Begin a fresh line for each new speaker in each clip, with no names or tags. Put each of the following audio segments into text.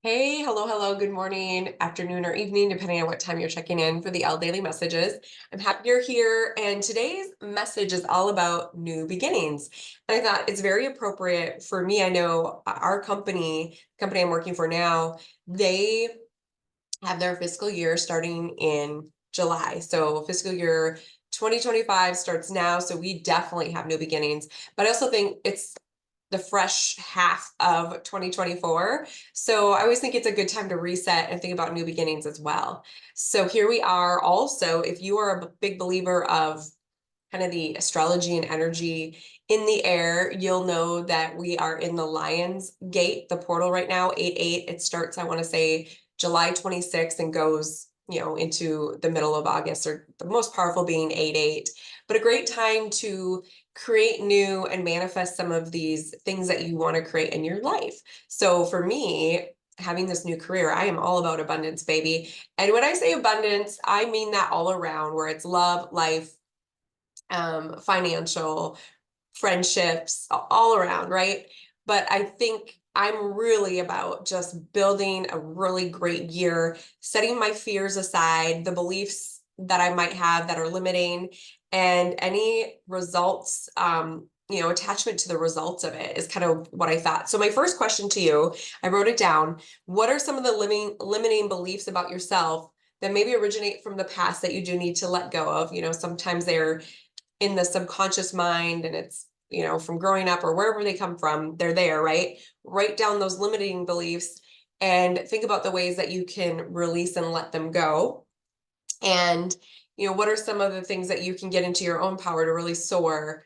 Hey, hello, good morning, afternoon, or evening, depending on what time you're checking in for the Elle Daily Messages. I'm happy you're here, and today's message is all about new beginnings. And I thought it's very appropriate for me. I know our company I'm working for now, they have their fiscal year starting in July. So fiscal year 2025 starts now, so we definitely have new beginnings. But I also think it's the fresh half of 2024. So I always think it's a good time to reset and think about new beginnings as well. So here we are. Also, if you are a big believer of kind of the astrology and energy in the air, you'll know that we are in the Lion's Gate, the portal right now, 8/8. It starts, I want to say, July 26th and goes, into the middle of August, or the most powerful being 8/8. But a great time to create new and manifest some of these things that you want to create in your life. So for me, having this new career, I am all about abundance, baby. And when I say abundance, I mean that all around, where it's love, life, financial, friendships, all around, right? But I think I'm really about just building a really great year, setting my fears aside, the beliefs that I might have that are limiting, and any results, attachment to the results of it is kind of what I thought. So my first question to you, I wrote it down. What are some of the limiting beliefs about yourself that maybe originate from the past that you do need to let go of? Sometimes they're in the subconscious mind, and it's from growing up or wherever they come from, they're there, right? Write down those limiting beliefs and think about the ways that you can release and let them go. And what are some of the things that you can get into your own power to really soar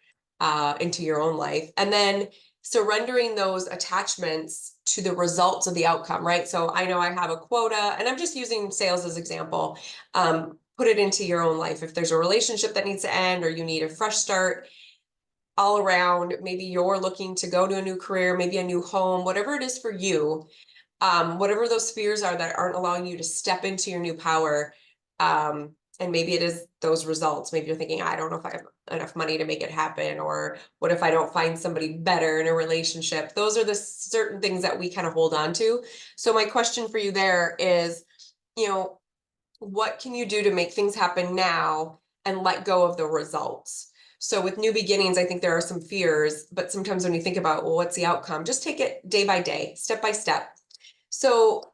into your own life, and then surrendering those attachments to the results of the outcome, right? So I know I have a quota, and I'm just using sales as example. Put it into your own life. If there's a relationship that needs to end, or you need a fresh start all around, maybe you're looking to go to a new career, maybe a new home, whatever it is for you, whatever those fears are that aren't allowing you to step into your new power. And maybe it is those results. Maybe you're thinking, I don't know if I have enough money to make it happen, or what if I don't find somebody better in a relationship? Those are the certain things that we kind of hold on to. So my question for you there is, you know, what can you do to make things happen now and let go of the results? So with new beginnings, I think there are some fears, but sometimes when you think about, well, what's the outcome? Just take it day by day, step by step. So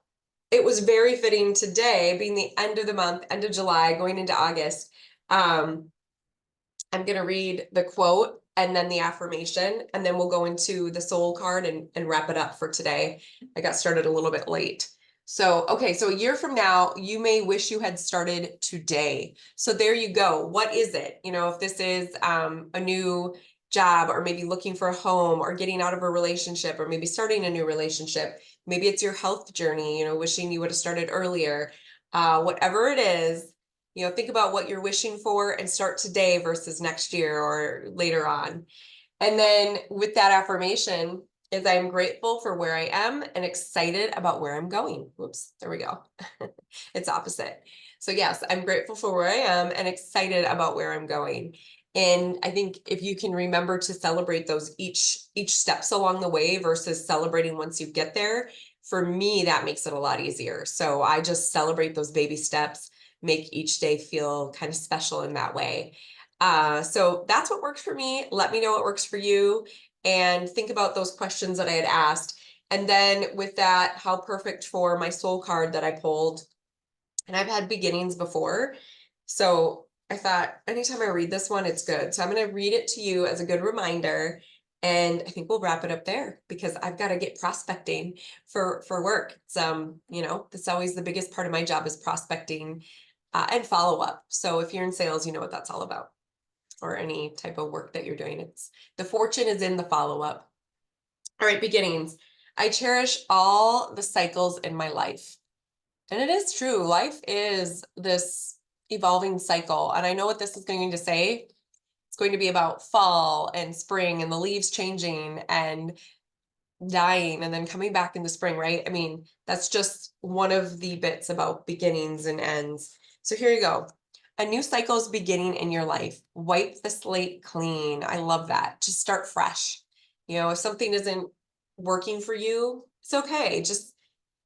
it was very fitting today, being the end of the month, end of July, going into August. I'm going to read the quote and then the affirmation, and then we'll go into the soul card and wrap it up for today. I got started a little bit late. So, okay, so a year from now, you may wish you had started today. So there you go. What is it? If this is a new job, or maybe looking for a home, or getting out of a relationship, or maybe starting a new relationship, maybe it's your health journey, wishing you would have started earlier. Whatever it is, think about what you're wishing for and start today versus next year or later on. And then with that affirmation is, I'm grateful for where I am and excited about where I'm going. Whoops, there we go. It's opposite. So yes, I'm grateful for where I am and excited about where I'm going. And I think if you can remember to celebrate those each steps along the way versus celebrating once you get there, for me, that makes it a lot easier. So I just celebrate those baby steps, make each day feel kind of special in that way. So that's what works for me. Let me know what works for you, and think about those questions that I had asked. And then with that, how perfect for my soul card that I pulled. And I've had beginnings before. So I thought anytime I read this one, it's good. So I'm going to read it to you as a good reminder. And I think we'll wrap it up there, because I've got to get prospecting for work. It's that's always the biggest part of my job, is prospecting and follow up. So if you're in sales, you know what that's all about, or any type of work that you're doing. It's the fortune is in the follow up. All right, beginnings. I cherish all the cycles in my life. And it is true. Life is this evolving cycle. And I know what this is going to say. It's going to be about fall and spring and the leaves changing and dying and then coming back in the spring, right? I mean, that's just one of the bits about beginnings and ends. So here you go. A new cycle is beginning in your life. Wipe the slate clean. I love that. Just start fresh. If something isn't working for you, it's okay. Just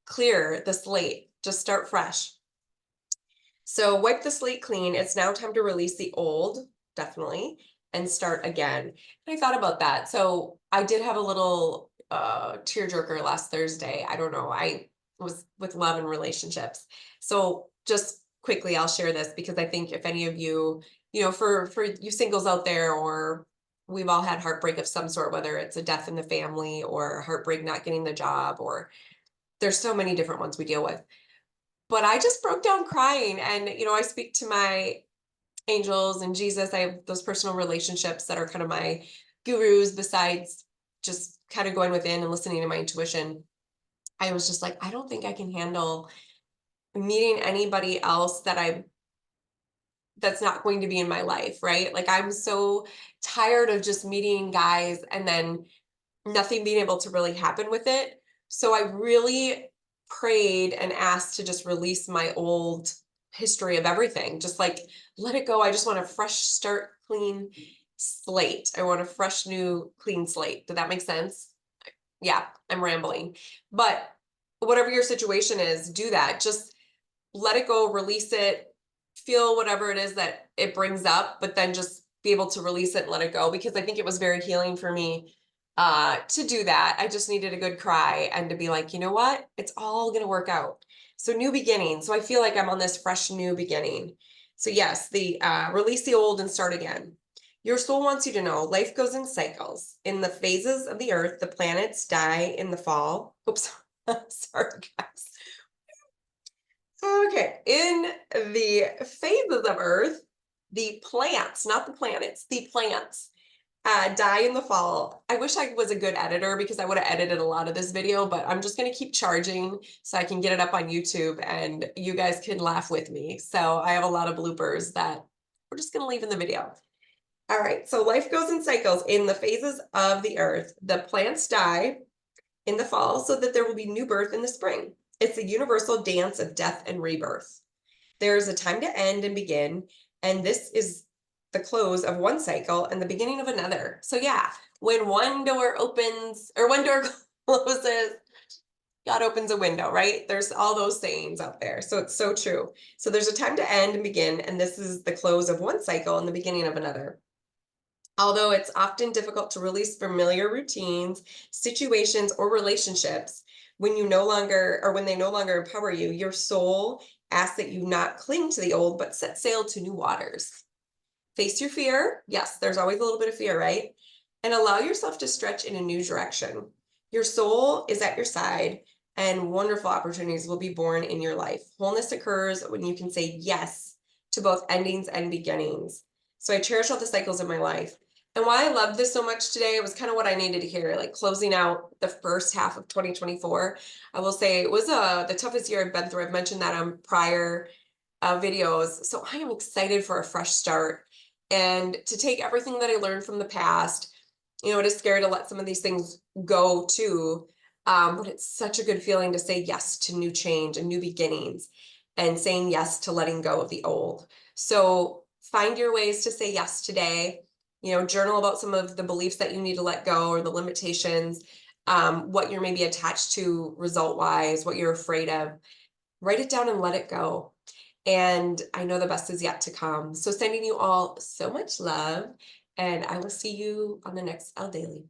clear the slate, just start fresh. So wipe the slate clean. It's now time to release the old, definitely, and start again. And I thought about that. So I did have a little tearjerker last Thursday. I don't know. I was with love and relationships. So just quickly, I'll share this because I think if any of you, for you singles out there, or we've all had heartbreak of some sort, whether it's a death in the family or heartbreak not getting the job, or there's so many different ones we deal with. But I just broke down crying, and I speak to my angels and Jesus. I have those personal relationships that are kind of my gurus, besides just kind of going within and listening to my intuition. I was just like, I don't think I can handle meeting anybody else that's not going to be in my life, right? Like, I'm so tired of just meeting guys and then nothing being able to really happen with it. So I really prayed and asked to just release my old history of everything. Just like, let it go. I just want a fresh start, clean slate. I want a fresh, new, clean slate. Did that make sense? Yeah, I'm rambling. But whatever your situation is, do that. Just let it go, release it, feel whatever it is that it brings up, but then just be able to release it and let it go, because I think it was very healing for me to do that. I just needed a good cry and to be like, you know what? It's all going to work out. So new beginning. So I feel like I'm on this fresh new beginning. So yes, the release the old and start again. Your soul wants you to know life goes in cycles. In the phases of the earth, the planets die in the fall. Oops, sorry guys. Okay, in the phases of Earth, the plants, not the planets, the plants die in the fall. I wish I was a good editor because I would have edited a lot of this video, but I'm just going to keep charging so I can get it up on YouTube and you guys can laugh with me. So I have a lot of bloopers that we're just going to leave in the video. All right, so life goes in cycles. In the phases of the earth, the plants die in the fall so that there will be new birth in the spring. It's a universal dance of death and rebirth. There's a time to end and begin, and this is the close of one cycle and the beginning of another. So yeah, when one door opens or one door closes, God opens a window, right? There's all those sayings out there. So it's so true. So there's a time to end and begin, and this is the close of one cycle and the beginning of another. Although it's often difficult to release familiar routines, situations, or relationships, when you no longer, or when they no longer empower you, your soul asks that you not cling to the old, but set sail to new waters. Face your fear. Yes, there's always a little bit of fear, right? And allow yourself to stretch in a new direction. Your soul is at your side, and wonderful opportunities will be born in your life. Wholeness occurs when you can say yes to both endings and beginnings. So I cherish all the cycles in my life. And why I love this so much today, it was kind of what I needed to hear, like closing out the first half of 2024. I will say it was the toughest year I've been through. I've mentioned that on prior videos. So I am excited for a fresh start and to take everything that I learned from the past. It is scary to let some of these things go too. But it's such a good feeling to say yes to new change and new beginnings, and saying yes to letting go of the old. So find your ways to say yes today. Journal about some of the beliefs that you need to let go, or the limitations, what you're maybe attached to result wise, what you're afraid of. Write it down and let it go. And I know the best is yet to come. So sending you all so much love, and I will see you on the next Elle Daily.